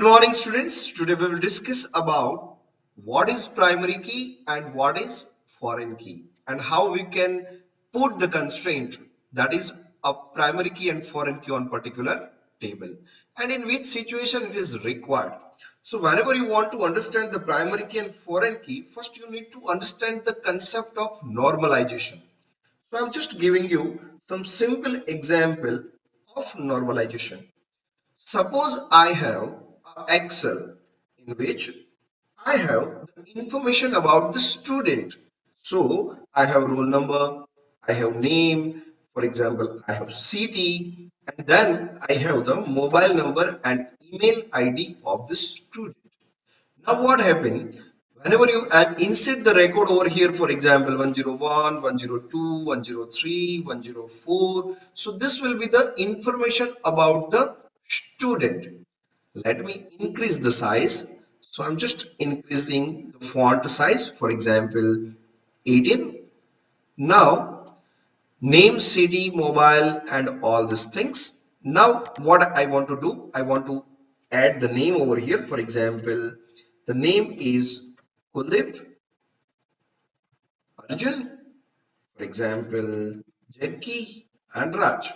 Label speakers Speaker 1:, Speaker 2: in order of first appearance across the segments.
Speaker 1: Good morning, students. Today we will discuss about what is primary key and what is foreign key and how we can put the constraint, that is a primary key and foreign key on particular table, and in which situation it is required. So whenever you want to understand the primary key and foreign key, first you need to understand the concept of normalization. So I'm just giving you some simple example of normalization. Suppose I have Excel in which I have the information about the student. So I have roll number, I have name, for example, I have city, and then I have the mobile number and email ID of the student. Now what happens? Whenever you insert the record over here, for example, 101, 102, 103, 104. So this will be the information about the student. Let me increase the size. So I'm just increasing the font size, for example, 18. Now name, city, mobile, and all these things. Now what I want to do, I want to add the name over here. For example, the name is Kuldeep Arjun, for example, Jackie and Raj.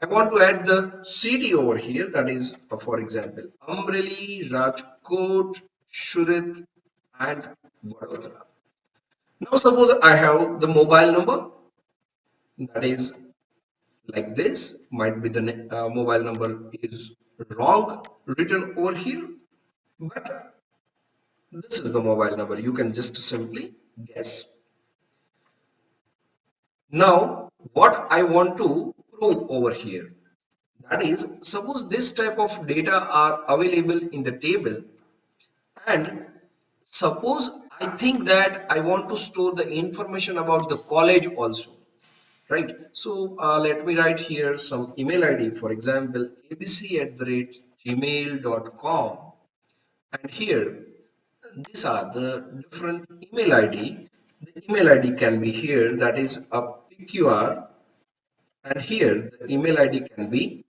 Speaker 1: I want to add the city over here, that is, for example, Amreli, Rajkot, Shurit, and Vadodara. Now suppose I have the mobile number, that is like this. Might be the mobile number is wrong written over here, but this is the mobile number. You can just simply guess. Now what I want to prove over here, that is, suppose this type of data are available in the table, and suppose I think that I want to store the information about the college also, right? So let me write here some email ID, for example, abc@gmail.com, and here these are the different email ID. The email ID can be here, that is a PQR, and here the email ID can be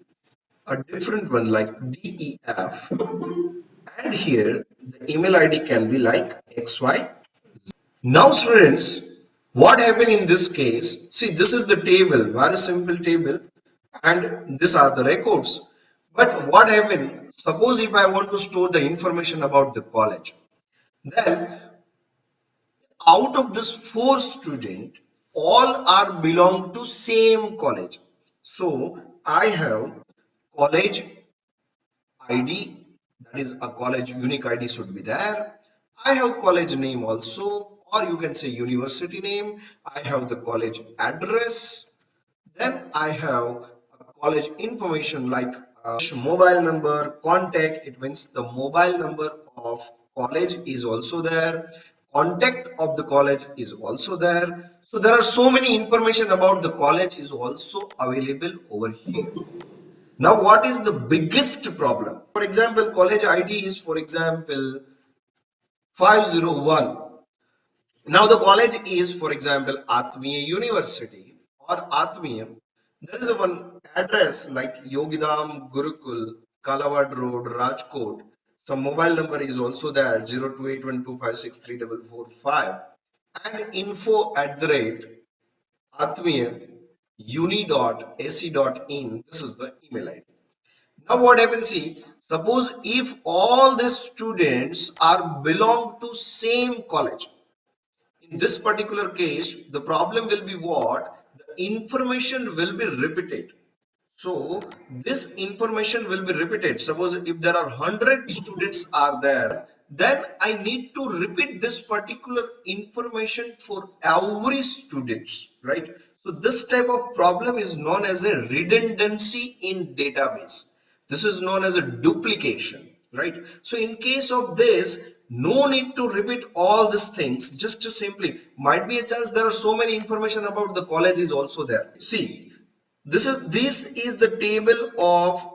Speaker 1: a different one like DEF, and here the email ID can be like XY. Now students, what happened in this case? See, this is the table, very simple table, and these are the records. But what happened? Suppose if I want to store the information about the college, then out of this 4 students, all are belong to same college. So I have college ID, that is a college unique ID should be there. I have college name also, or you can say university name. I have the college address. Then I have college information like mobile number, contact. It means the mobile number of college is also there. Contact of the college is also there. So there are so many information about the college is also available over here. Now, what is the biggest problem? For example, college ID is, for example, 501. Now, the college is, for example, Atmiya University or Atmiya. There is one address like Yogidham, Gurukul, Kalawad Road, Rajkot. Some mobile number is also there, 02812563445, and info@atmiya uni.ac.in. This is the email ID. Now what happens, see, suppose if all the students are belong to same college, in this particular case, the problem will be what? The information will be repeated. So this information will be repeated. Suppose if there are 100 students are there, then I need to repeat this particular information for every students, right? So this type of problem is known as a redundancy in database. This is known as a duplication, right? So in case of this, no need to repeat all these things. Just to simply, might be a chance there are so many information about the college is also there. See, this is the table of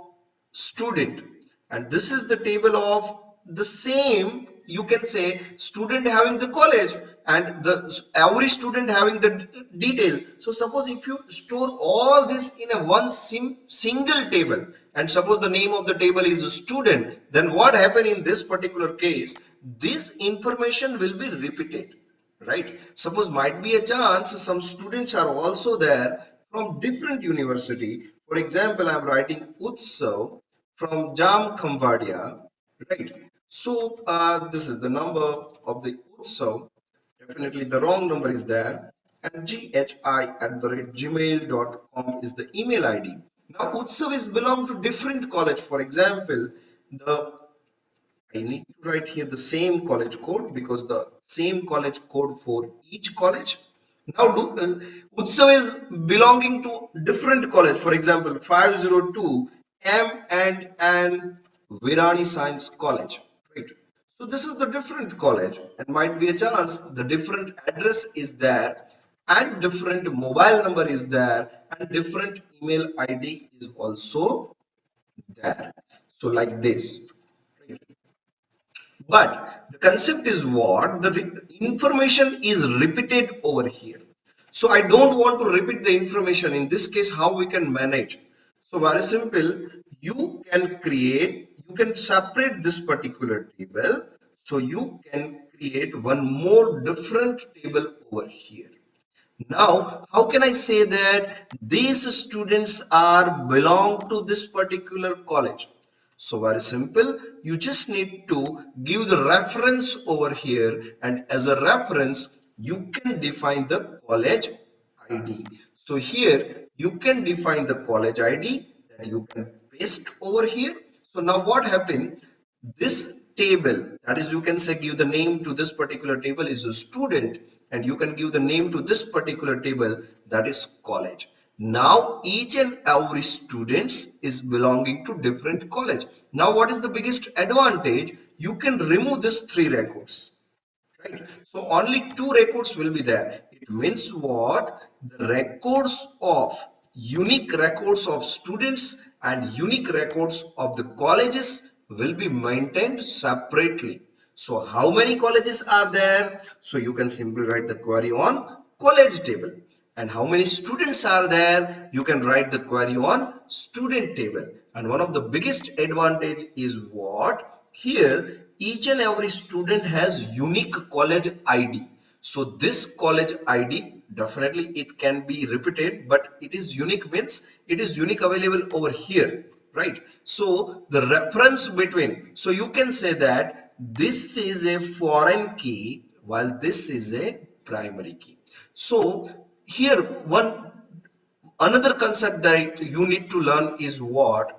Speaker 1: student, and this is the table of the same, you can say, student having the college, and every student having the detail. So suppose if you store all this in a single table, and suppose the name of the table is a student, then what happen in this particular case, this information will be repeated, right? Suppose might be a chance some students are also there from different university. For example, I'm writing Utsav from Jam Cambodia, right? So this is the number of the Utsav. Definitely the wrong number is there. And ghi@gmail.com is the email ID. Now Utsav is belong to different college. For example, the I need to write here the same college code because the same college code for each college. Now, Utsav is belonging to different college. For example, 502 M and Virani Science College. Right. So this is the different college, and might be a chance the different address is there, and different mobile number is there, and different email ID is also there. So like this. Right. But the concept is what the information is repeated over here. So I don't want to repeat the information. In this case, how we can manage? So very simple. You can separate this particular table. So you can create one more different table over here. Now, how can I say that these students are belong to this particular college? So very simple. You just need to give the reference over here, and as a reference, you can define the college ID. So here you can define the college ID that you can paste over here. So now what happened? This table, that is, you can say give the name to this particular table is a student, and you can give the name to this particular table, that is college. Now each and every students is belonging to different college. Now what is the biggest advantage? You can remove this three records, right? So only two records will be there. It means what? The records of unique records of students and unique records of the colleges will be maintained separately. So how many colleges are there? So you can simply write the query on college table. And how many students are there? You can write the query on student table. And one of the biggest advantage is what? Here each and every student has unique college ID. So this college ID, definitely it can be repeated, but it is unique means it is unique available over here, right? So the reference between, so you can say that this is a foreign key while this is a primary key. So here another concept that you need to learn is what?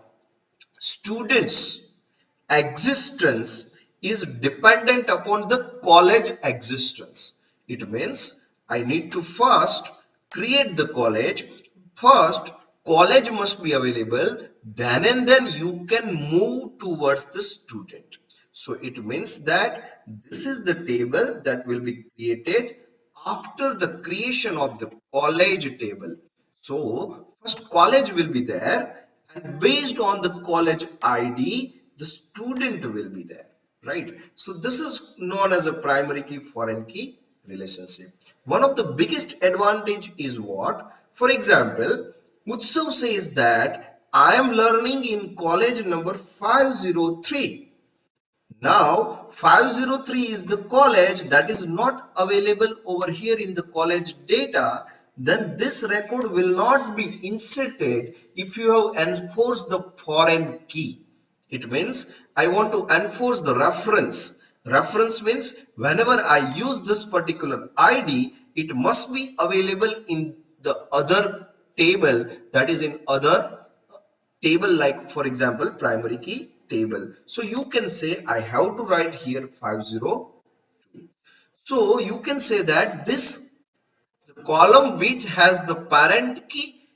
Speaker 1: Students existence is dependent upon the college existence. It means I need to first create the college. First, college must be available. Then and then you can move towards the student. So it means that this is the table that will be created after the creation of the college table. So first college will be there, and based on the college ID, the student will be there, right? So this is known as a primary key foreign key relationship. One of the biggest advantage is what? For example, Utsav says that I am learning in college number 503. Now 503 is the college that is not available over here in the college data. Then this record will not be inserted if you have enforced the foreign key. It means I want to enforce the reference. Reference means whenever I use this particular ID, it must be available in the other table, that is in other table, like for example primary key table. So you can say I have to write here 502. So you can say that this the column which has the parent key,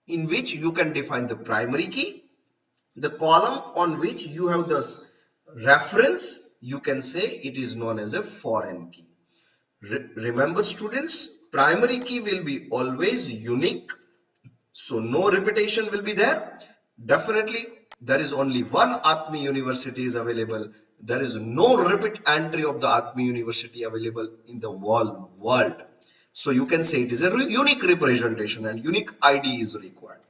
Speaker 1: in which you can define the primary key, the column on which you have the reference, you can say it is known as a foreign key. Remember students, primary key will be always unique. So no repetition will be there. Definitely there is only one Atmi university is available. There is no repeat entry of the Atmi University available in the world. So you can say it is a unique representation and unique ID is required.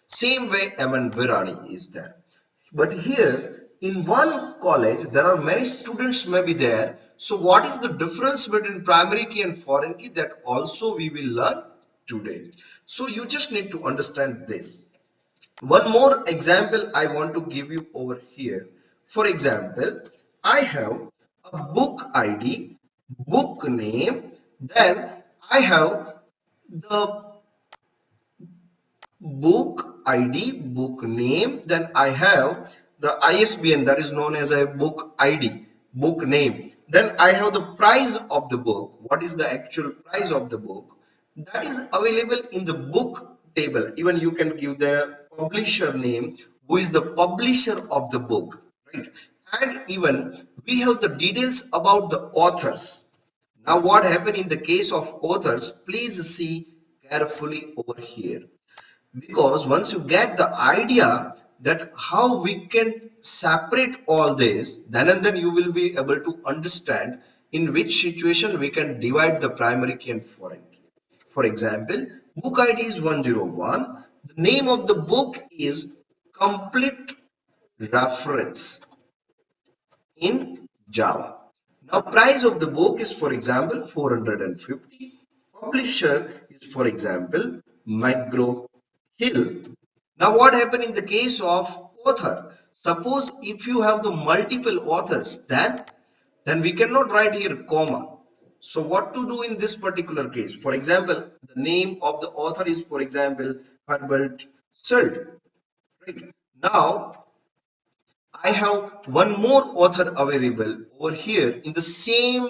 Speaker 1: Same way MN Virani is there. But here in one college there are many students may be there. So what is the difference between primary key and foreign key, that also we will learn today. So you just need to understand this. One more example I want to give you over here. For example, I have a book ID, book name, then I have the book ID, book name, then I have the ISBN, that is known as a book ID, book name. Then I have the price of the book. What is the actual price of the book? That is available in the book table. Even you can give the publisher name, who is the publisher of the book, right? And even we have the details about the authors. Now what happened in the case of authors, please see carefully over here, because once you get the idea that how we can separate all this, then and then you will be able to understand in which situation we can divide the primary key and foreign key. For example, book ID is 101. The name of the book is Complete Reference in Java. Now price of the book is, for example, 450. Publisher is, for example, McGraw Hill. Now what happened in the case of author? Suppose if you have the multiple authors, then we cannot write here comma. So what to do in this particular case? For example, the name of the author is, for example, Herbert Sult. Right? Now I have one more author available over here in the same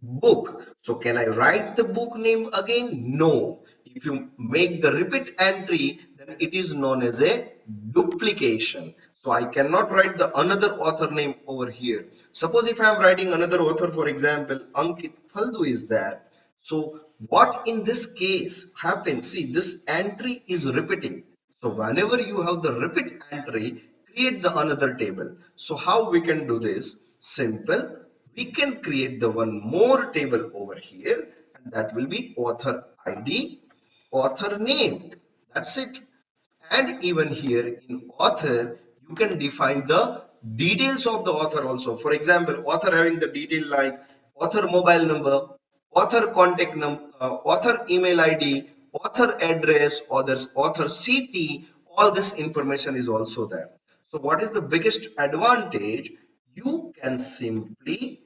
Speaker 1: book. So can I write the book name again? No. If you make the repeat entry, then it is known as a duplication. So I cannot write the another author name over here. Suppose if I am writing another author, for example, Ankit Faldu is there. So what in this case happens? See, this entry is repeating. So whenever you have the repeat entry, create the another table. So how we can do this? Simple. We can create the one more table over here, and that will be author ID, author name. That's it. And even here in author, you can define the details of the author also. For example, author having the detail like author mobile number, author contact number, author email ID, author address, author city, all this information is also there. So what is the biggest advantage? You can simply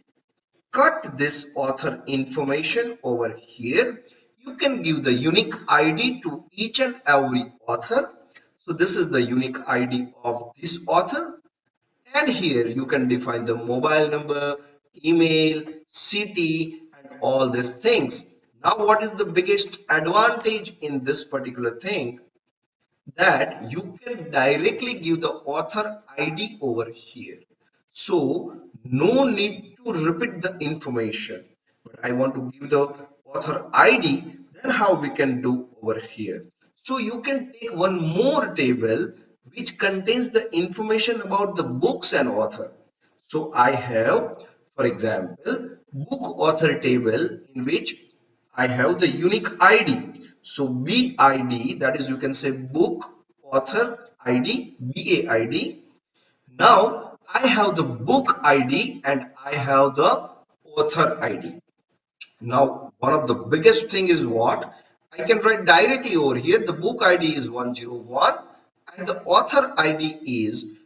Speaker 1: cut this author information over here. You can give the unique ID to each and every author. So this is the unique ID of this author. And here you can define the mobile number, email, city, and all these things. Now, what is the biggest advantage in this particular thing? That you can directly give the author ID over here. So no need to repeat the information. But I want to give the author ID, then how we can do over here. So you can take one more table which contains the information about the books and author. So I have, for example, book author table in which I have the unique ID. So BID, that is you can say book author ID, BAID. Now I have the book ID and I have the author ID. Now one of the biggest thing is what? I can write directly over here. The book ID is 101 and the author ID is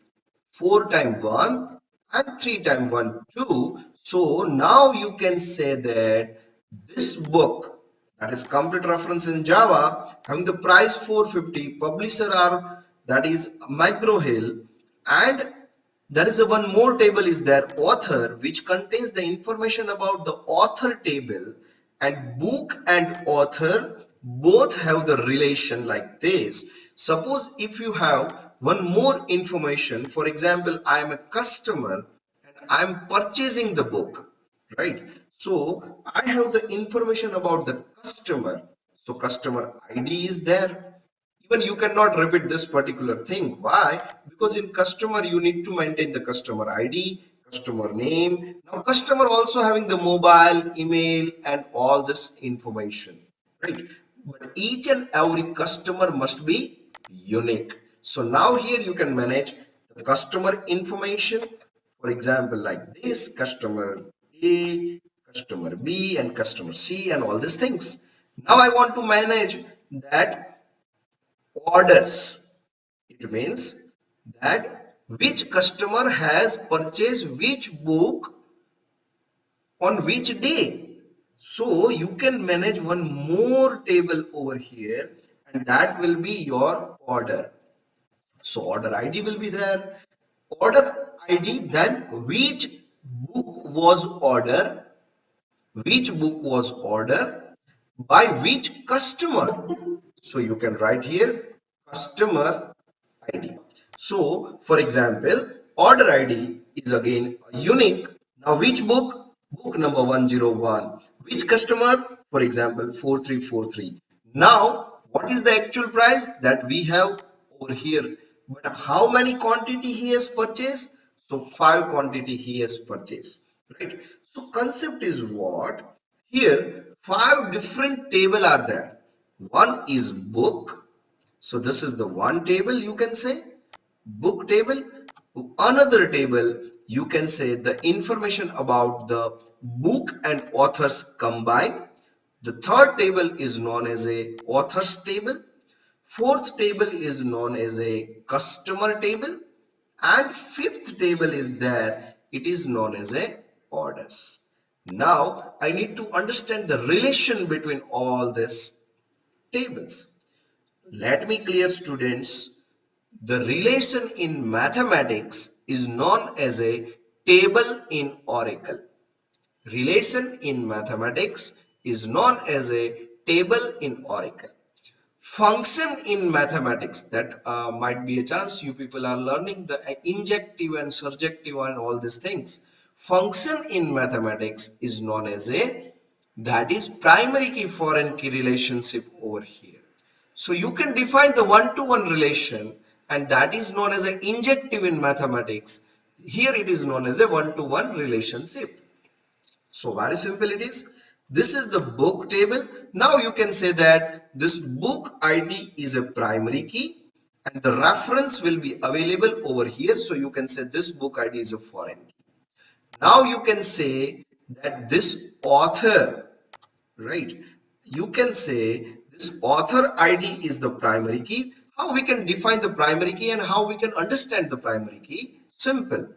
Speaker 1: 4 times 1 and 3 times 1 2. So now you can say that this book, that is complete reference in Java, having the price 450, publisher are, that is McGraw Hill, and there is a one more table is there, author, which contains the information about the author table, and book and author both have the relation like this. Suppose if you have one more information, for example, I am a customer and I am purchasing the book, right? So I have the information about the customer. So customer ID is there. even you cannot repeat this particular thing. Why? Because in customer you need to maintain the customer ID, customer name. Now customer also having the mobile, email and all this information, right? But each and every customer must be unique. So now here you can manage the customer information. For example, like this, customer A, customer B and customer C and all these things. Now I want to manage that orders. It means that which customer has purchased which book on which day. So you can manage one more table over here, and that will be your order. So order ID will be there. Order ID, then which book was ordered by which customer. So you can write here customer ID. So for example, order ID is again unique. Now which book? Book number 101. Which customer? For example, 4343. Now what is the actual price that we have over here? But how many quantity he has purchased? So 5 quantity he has purchased. Right. So concept is what? Here 5 different table are there. One is book. So this is the one table, you can say book table. Another table, you can say the information about the book and authors combined. The third table is known as a authors table. Fourth table is known as a customer table. And fifth table is there. It is known as a orders. Now I need to understand the relation between all these tables. Let me clear, students. The relation in mathematics is known as a table in Oracle. Relation in mathematics is known as a table in Oracle. Function in mathematics, that might be a chance you people are learning the injective and surjective and all these things. Function in mathematics is known as a, that is primary key foreign key relationship over here. So you can define the one-to-one relation, and that is known as an injective in mathematics. Here it is known as a one-to-one relationship. So very simple it is. This is the book table. Now you can say that this book ID is a primary key and the reference will be available over here. So you can say this book ID is a foreign key. Now you can say that this author, right? You can say this author ID is the primary key. How we can define the primary key and how we can understand the primary key? Simple.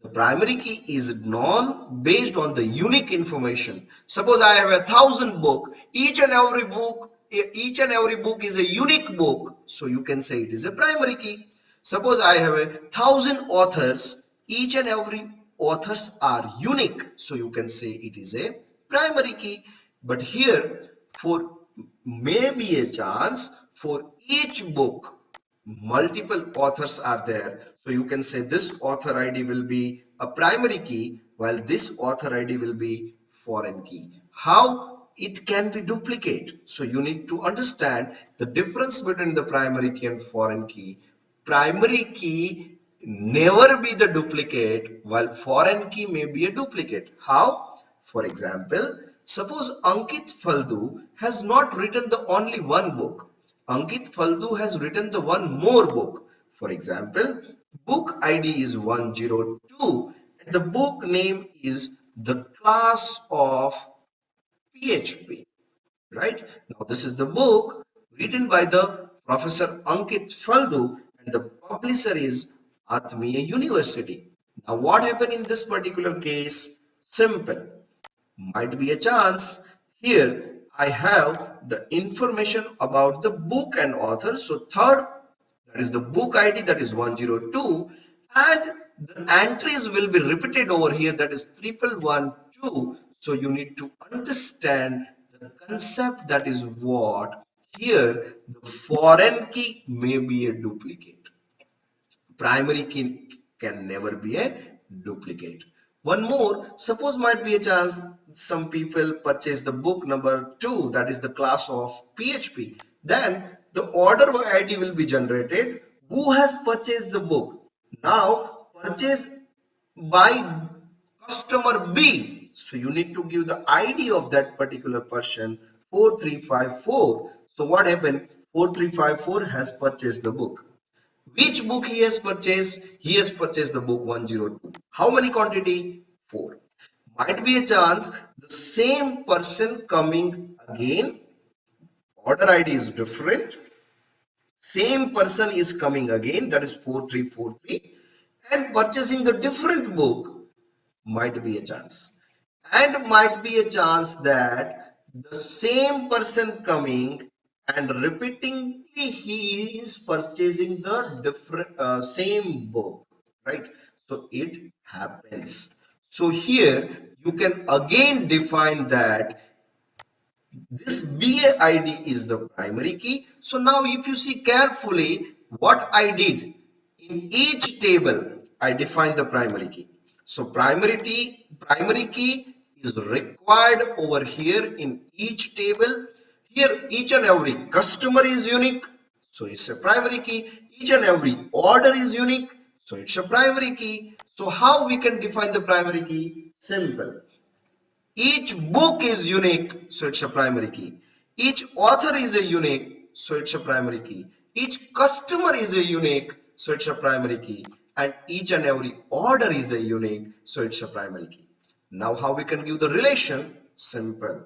Speaker 1: The primary key is known based on the unique information. Suppose I have 1,000 book. Each and every book is a unique book. So you can say it is a primary key. Suppose I have 1,000 authors. Each and every authors are unique. So you can say it is a primary key. But here, for maybe a chance for each book, multiple authors are there. So you can say this author ID will be a primary key while this author ID will be foreign key. How it can be duplicate? So you need to understand the difference between the primary key and foreign key. Primary key never be the duplicate while foreign key may be a duplicate. How? For example, suppose Ankit Faldu has not written the only one book. Ankit Faldu has written the one more book. For example, book ID is 102 and the book name is The Class of PHP. Right? Now this is the book written by the Professor Ankit Faldu and the publisher is Atmiya University. Now what happened in this particular case? Simple. Might be a chance. Here I have the information about the book and author. So third, that is the book ID, that is 102, and the entries will be repeated over here, that is 1112. So you need to understand the concept, that is what here the foreign key may be a duplicate. Primary key can never be a duplicate. One more, suppose might be a chance some people purchase the book number 2, that is the class of PHP. Then the order ID will be generated. Who has purchased the book? Now purchase by customer B. So you need to give the ID of that particular person 4354. So what happened? 4354 has purchased the book. Which book he has purchased? He has purchased the book 102. How many quantity? 4. Might be a chance the same person coming again. Order ID is different. Same person is coming again, that is 4343, and purchasing the different book. Might be a chance. And might be a chance that the same person coming and repeatedly he is purchasing the different same book, right? So it happens. So here you can again define that this BA ID is the primary key. So now if you see carefully what I did, in each table, I define the primary key. So primary key is required over here in each table. Here each and every customer is unique. So it's a primary key. Each and every order is unique. So it's a primary key. So how we can define the primary key? Simple. Each book is unique, so it's a primary key. Each author is a unique, so it's a primary key. Each customer is a unique, so it's a primary key. And each and every order is a unique, so it's a primary key. Now how we can give the relation? Simple.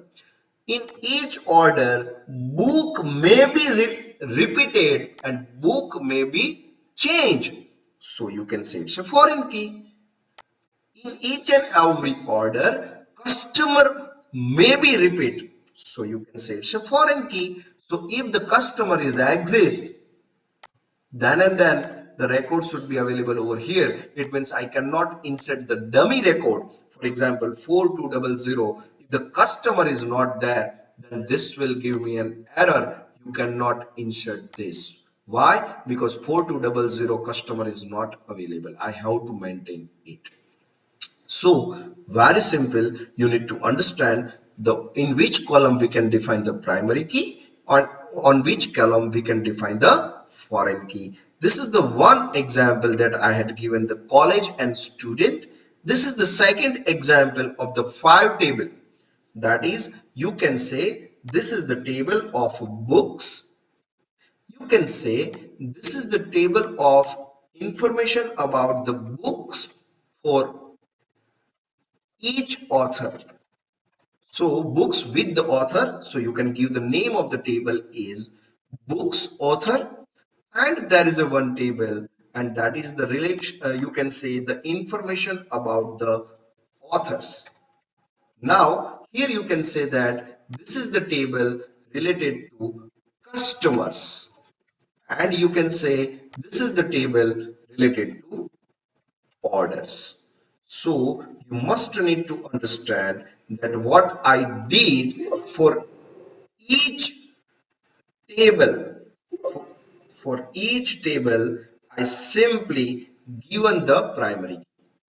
Speaker 1: In each order, book may be repeated and book may be changed. So you can say it's a foreign key. In each and every order, customer may be repeat. So you can say it's a foreign key. So if the customer is exists, then and then the record should be available over here. It means I cannot insert the dummy record. For example, 4200. If the customer is not there, then this will give me an error. You cannot insert this. Why? Because 4200 customer is not available. I have to maintain it. So very simple, you need to understand the in which column we can define the primary key, on which column we can define the foreign key. This is the one example that I had given the college and student. This is the second example of the 5 table. That is, you can say this is the table of books. You can say this is the table of information about the books for each author. So books with the author. So you can give the name of the table is books author, and there is a one table, and that is the relation. You can say the information about the authors. Now here you can say that this is the table related to customers, and you can say this is the table related to orders. So you must need to understand that what I did for each table, for each table, I simply given the primary key.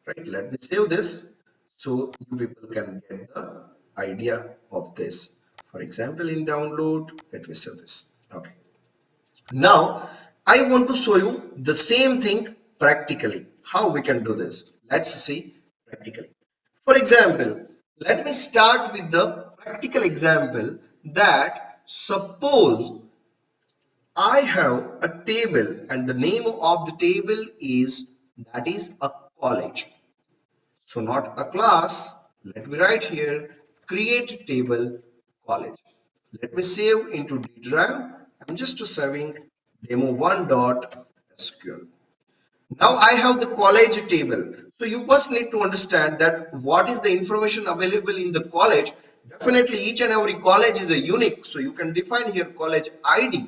Speaker 1: Right? Let me save this so you people can get the idea of this. For example, in download, let me save this. Okay. Now, I want to show you the same thing practically. How we can do this? Let's see practically. For example, let me start with the practical example that suppose I have a table and the name of the table is that is a college. So not a class. Let me write here create table college. Let me save into D drive. I'm just saving demo1.sql. Now I have the college table. So you first need to understand that what is the information available in the college. Definitely each and every college is a unique. So you can define here college ID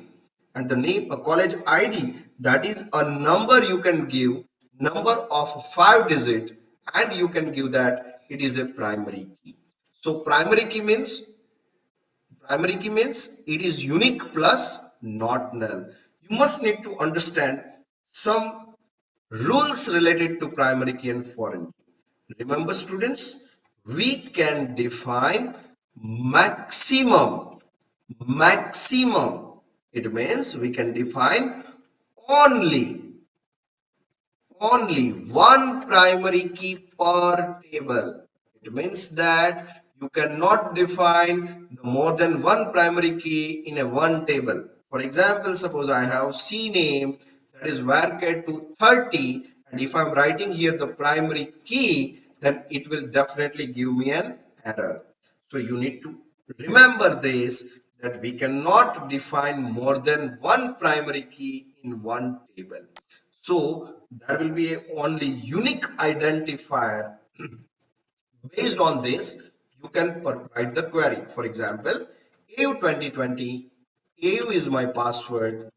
Speaker 1: and the name a college ID, that is a number you can give, number of 5 digit, and you can give that it is a primary key. So primary key means it is unique plus not null. You must need to understand some rules related to primary key and foreign key. Remember students, we can define maximum It means we can define only only one primary key per table. It means that you cannot define the more than one primary key in a one table. For example, suppose I have C name that is varchar to 30, and if I'm writing here the primary key, then it will definitely give me an error. So you need to remember this, that we cannot define more than one primary key in one table. So there will be only unique identifier. Based on this, you can write the query. For example, AU 2020, AU is my password.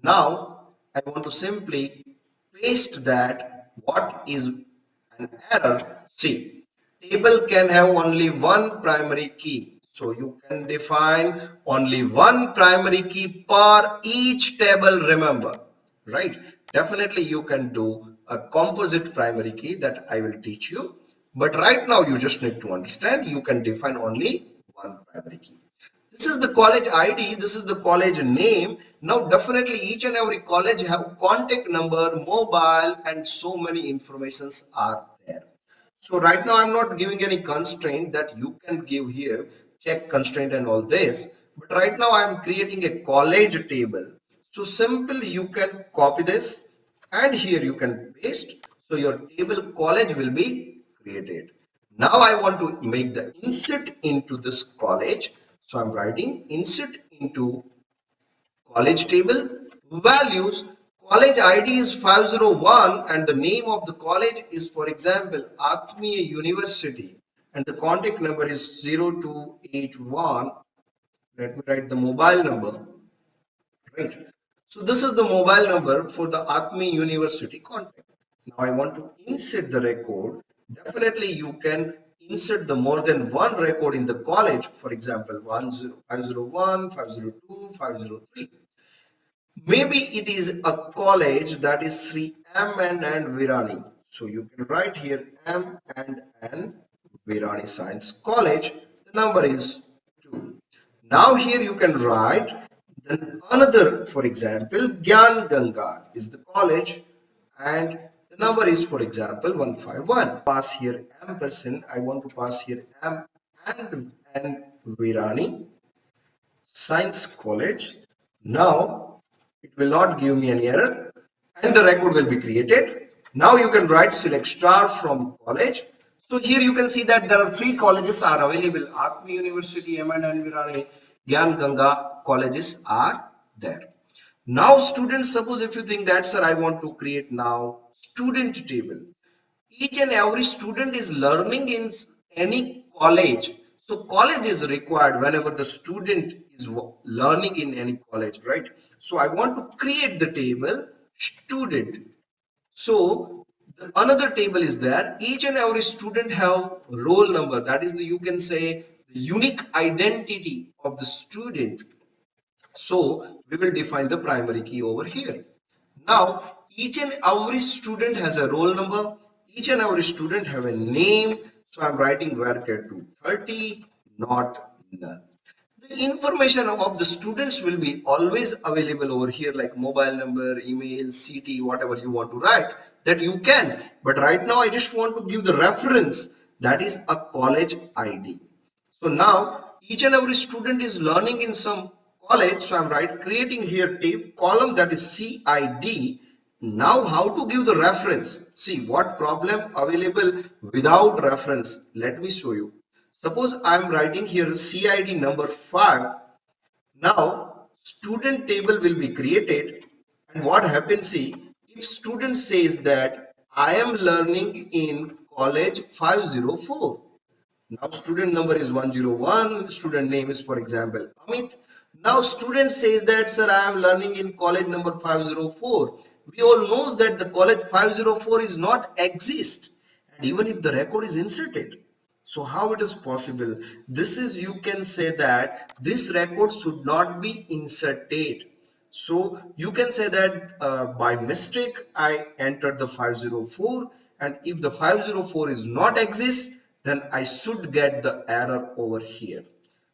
Speaker 1: Now I want to simply paste that. What is an error? See, table can have only one primary key. So you can define only one primary key per each table, remember, right? Definitely you can do a composite primary key that I will teach you. But right now you just need to understand you can define only one primary key. This is the college ID, this is the college name. Now definitely each and every college have contact number, mobile, and so many informations are there. So right now I'm not giving any constraint that you can give here, check constraint and all this. But right now I'm creating a college table. So simply you can copy this and here you can paste. So your table college will be created. Now I want to make the insert into this college. So I'm writing insert into college table. Values, college ID is 501 and the name of the college is, for example, Atmiya University, and the contact number is 0281. Let me write the mobile number, right? So this is the mobile number for the Atmi University contact. Now I want to insert the record. Definitely you can insert the more than one record in the college. For example, 501, 502, 503. Maybe it is a college that is Sri M and Virani. So you can write here M and N Virani Science College. The number is 2. Now here you can write then another, for example, Gyan Ganga is the college and the number is, for example, 151. Pass here ampersand. I want to pass here M and N Virani Science College. Now it will not give me any error and the record will be created. Now you can write select star from college. So here you can see that there are three colleges are available. Atmi University, M and Virani, Gyan Ganga colleges are there. Now students, suppose if you think that sir, I want to create now student table. Each and every student is learning in any college. So college is required whenever the student is learning in any college, right? So I want to create the table student. So another table is there. Each and every student have roll number. That is the, you can say, the unique identity of the student. So we will define the primary key over here. Now each and every student has a roll number. Each and every student have a name. So I'm writing varchar to 30, not null. The information of the students will be always available over here, like mobile number, email, CT, whatever you want to write, that you can. But right now I just want to give the reference, that is a college ID. So now each and every student is learning in some college. So I'm creating here tape column, that is CID. Now how to give the reference? See what problem available without reference. Let me show you. Suppose I'm writing here CID number 5. Now student table will be created, and what happens, see, if student says that I am learning in college 504. Now student number is 101, student name is, for example, Amit. Now student says that sir, I am learning in college number 504. We all knows that the college 504 is not exist, and even if the record is inserted. So how it is possible? This is, you can say that this record should not be inserted. So you can say that by mistake I entered the 504, and if the 504 is not exist, then I should get the error over here.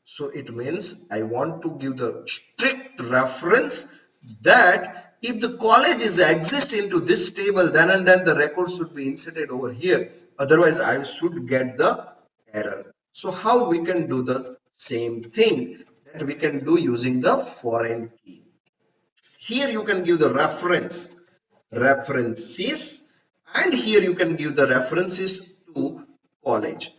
Speaker 1: So it means I want to give the strict reference that if the college is exist into this table, then and then the record should be inserted over here. Otherwise, I should get the error. So how we can do the same thing that we can do using the foreign key. Here you can give the references, and here you can give the references to college.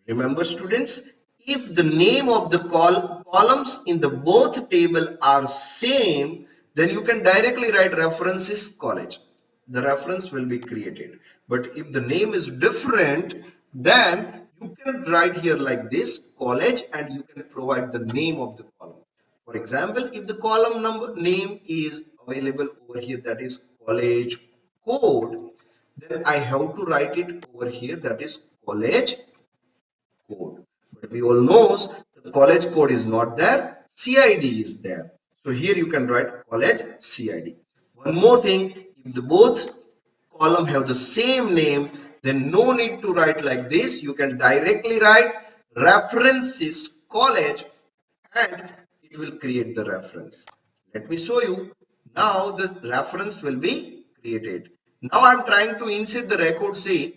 Speaker 1: Remember students, if the name of the columns in the both table are same, then you can directly write references college. The reference will be created. But if the name is different, then you can write here like this college, and you can provide the name of the column. For example, if the column number name is available over here, that is college code, then I have to write it over here, that is college code. But we all knows the college code is not there, CID is there. So here you can write college CID. One more thing, if the both column have the same name, then no need to write like this. You can directly write references college, and it will create the reference. Let me show you. Now the reference will be created. Now I'm trying to insert the record C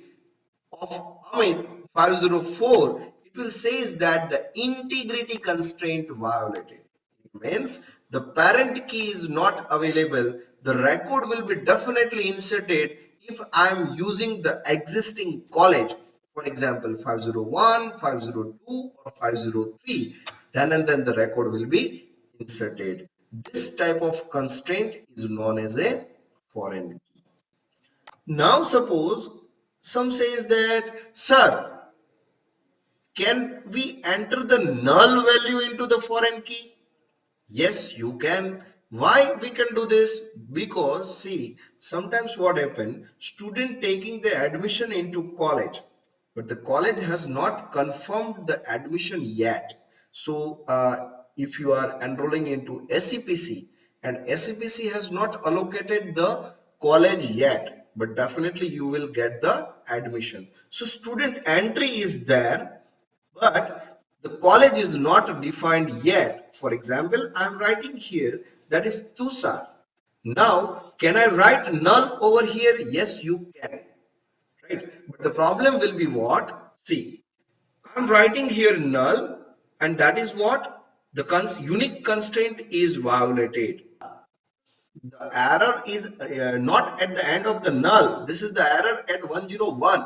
Speaker 1: of Amit 504. It will says that the integrity constraint violated. It means the parent key is not available. The record will be definitely inserted if I am using the existing college. For example, 501, 502 or 503. Then and then the record will be inserted. This type of constraint is known as a foreign key. Now suppose some says that, sir, can we enter the null value into the foreign key? Yes, you can. Why we can do this? Because see, sometimes what happen, student taking the admission into college, but the college has not confirmed the admission yet. So if you are enrolling into SCPC and SCPC has not allocated the college yet, but definitely you will get the admission. So student entry is there, but the college is not defined yet. For example, I am writing here that is Tushar. Now, can I write null over here? Yes, you can. Right? But the problem will be what? See, I am writing here null, and that is what? The unique constraint is violated. The error is not at the end of the null. This is the error at 101.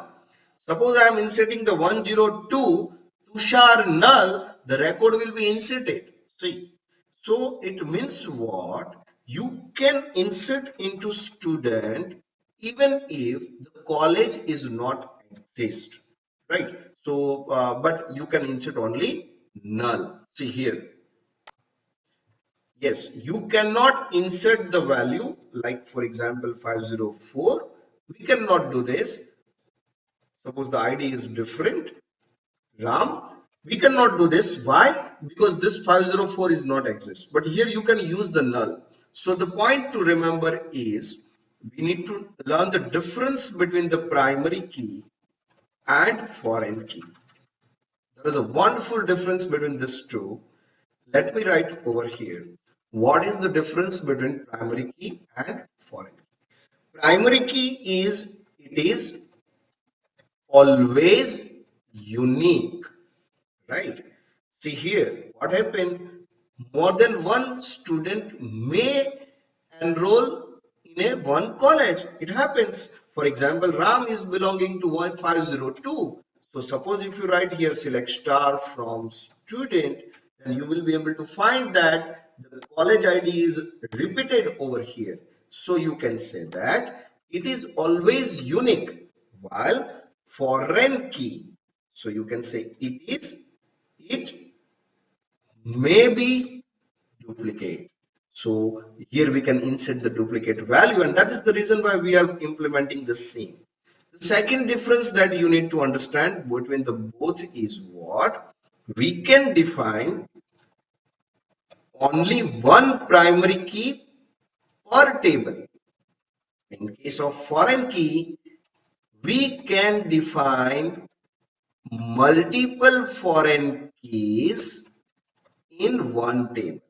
Speaker 1: Suppose I am inserting the 102 Tushar null, the record will be inserted. See, so it means what? You can insert into student even if the college is not exist, right? So, but you can insert only null. See here. Yes, you cannot insert the value like for example 504. We cannot do this. Suppose the ID is different. Ram, we cannot do this. Why? Because this 504 is not exist. But here you can use the null. So the point to remember is we need to learn the difference between the primary key and foreign key. There is a wonderful difference between these two. Let me write over here. What is the difference between primary key and foreign key? Primary key is, it is always unique, right? See here, what happened? More than one student may enroll in a one college. It happens. For example, Ram is belonging to 1502. So suppose if you write here select star from student, then you will be able to find that the college ID is repeated over here. So you can say that it is always unique, while foreign key, so you can say it may be duplicate. So here we can insert the duplicate value, and that is the reason why we are implementing the same. The second difference that you need to understand between the both is what? We can define only one primary key per table. In case of foreign key, we can define multiple foreign keys in one table.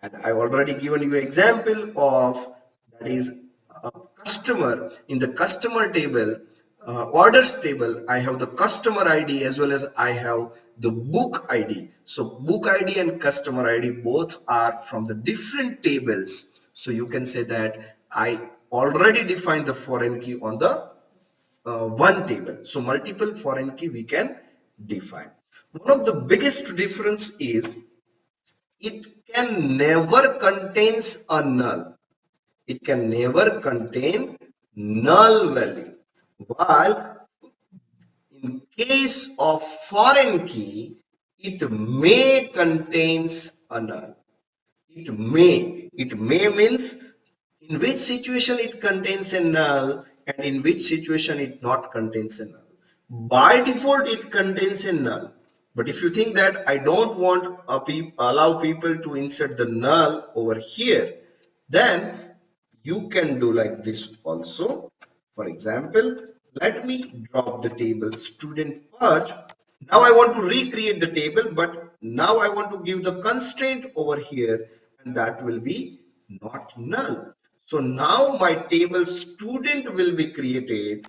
Speaker 1: And I've already given you an example of that is a customer. In the customer table, orders table, I have the customer ID as well as I have the book ID. So book ID and customer ID both are from the different tables. So you can say that I already defined the foreign key on the one table. So multiple foreign key we can define. One of the biggest difference is it can never contains a null. It can never contain null value. While in case of foreign key, it may contains a null. It may. It may means in which situation it contains a null and in which situation it not contains a null. By default, it contains a null. But if you think that I don't want allow people to insert the null over here, then you can do like this also. For example, let me drop the table student purge. Now I want to recreate the table, but now I want to give the constraint over here, and that will be not null. So now my table student will be created.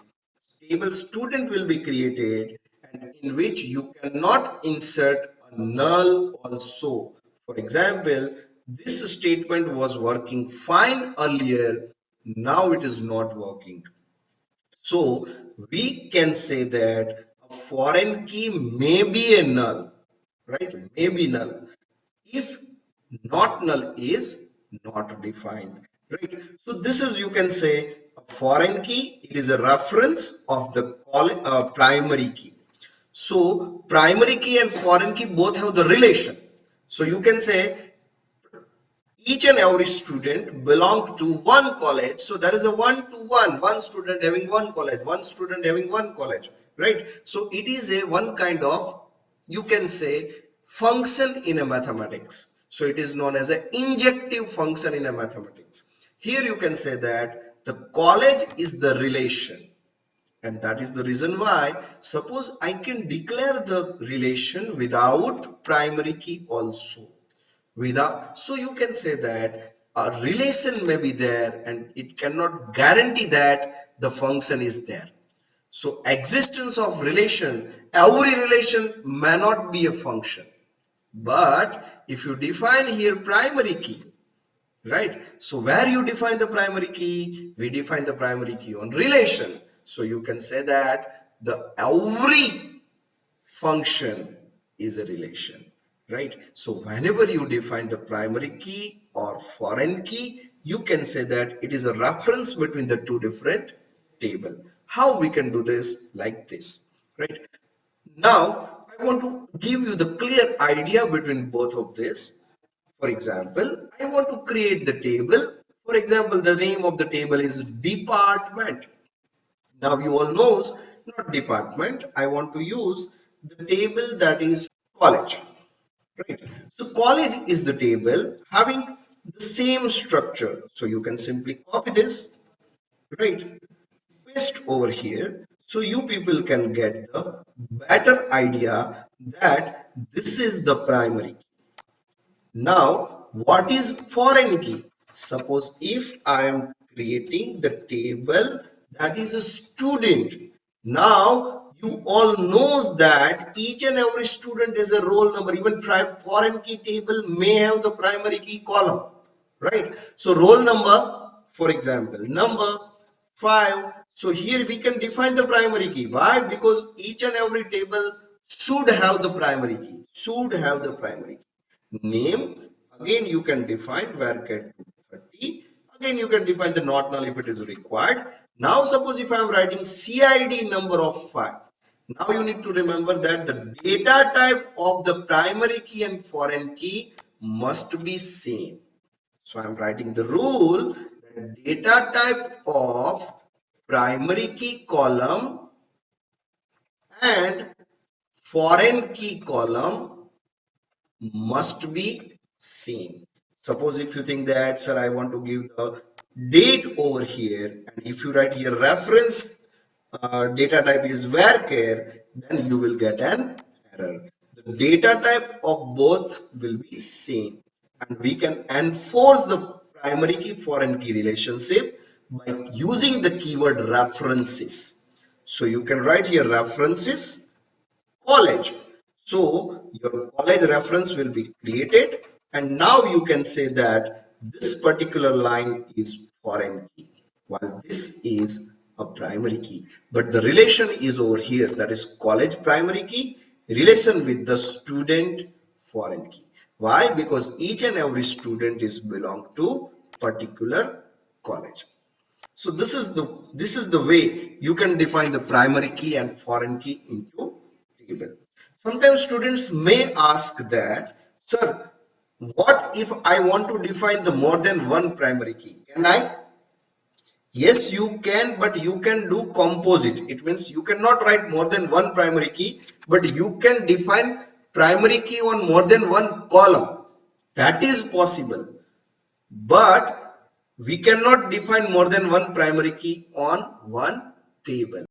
Speaker 1: Table student will be created, and in which you cannot insert a null also. For example, this statement was working fine earlier, now it is not working. So we can say that a foreign key may be a null, right? May be null. If not null is not defined, right? So this is, you can say, a foreign key. It is a reference of the primary key. So primary key and foreign key both have the relation. So you can say each and every student belong to one college. So there is a one to one student having one college, one student having one college, right? So it is a one kind of, you can say, function in a mathematics. So it is known as an injective function in a mathematics. Here you can say that the college is the relation. And that is the reason why, suppose I can declare the relation without primary key also. Without, so you can say that a relation may be there and it cannot guarantee that the function is there. So existence of relation, every relation may not be a function. But if you define here primary key, right? So where you define the primary key, we define the primary key on relation. So you can say that the every function is a relation, right? So whenever you define the primary key or foreign key, you can say that it is a reference between the two different table. How we can do this? Like this, right? Now I want to give you the clear idea between both of this. For example, I want to create the table. For example, the name of the table is department. Now you all knows, not department. I want to use the table that is college, right? So college is the table having the same structure. So you can simply copy this, right? Paste over here. So you people can get the better idea that this is the primary. Now, what is foreign key? Suppose if I am creating the table that is a student. Now, you all knows that each and every student is a roll number. Even foreign key table may have the primary key column, right? So roll number, for example, number 5. So here we can define the primary key. Why? Because each and every table should have the primary key. Should have the primary key. Name, again you can define varchar 30. Again you can define the not null if it is required. Now suppose if I am writing CID number of 5. Now you need to remember that the data type of the primary key and foreign key must be same. So I am writing the rule that data type of primary key column and foreign key column must be same. Suppose if you think that, sir, I want to give the date over here, and if you write here reference data type is varchar, then you will get an error. The data type of both will be same, and we can enforce the primary key foreign key relationship by using the keyword references. So you can write here references college. So your college reference will be created, and now you can say that this particular line is foreign key while this is a primary key. But the relation is over here, that is college primary key relation with the student foreign key. Why? Because each and every student is belong to particular college. So this is the way you can define the primary key and foreign key into table. Sometimes students may ask that, sir, what if I want to define the more than one primary key? Can I? Yes, you can, but you can do composite. It means you cannot write more than one primary key, but you can define primary key on more than one column. That is possible. But we cannot define more than one primary key on one table.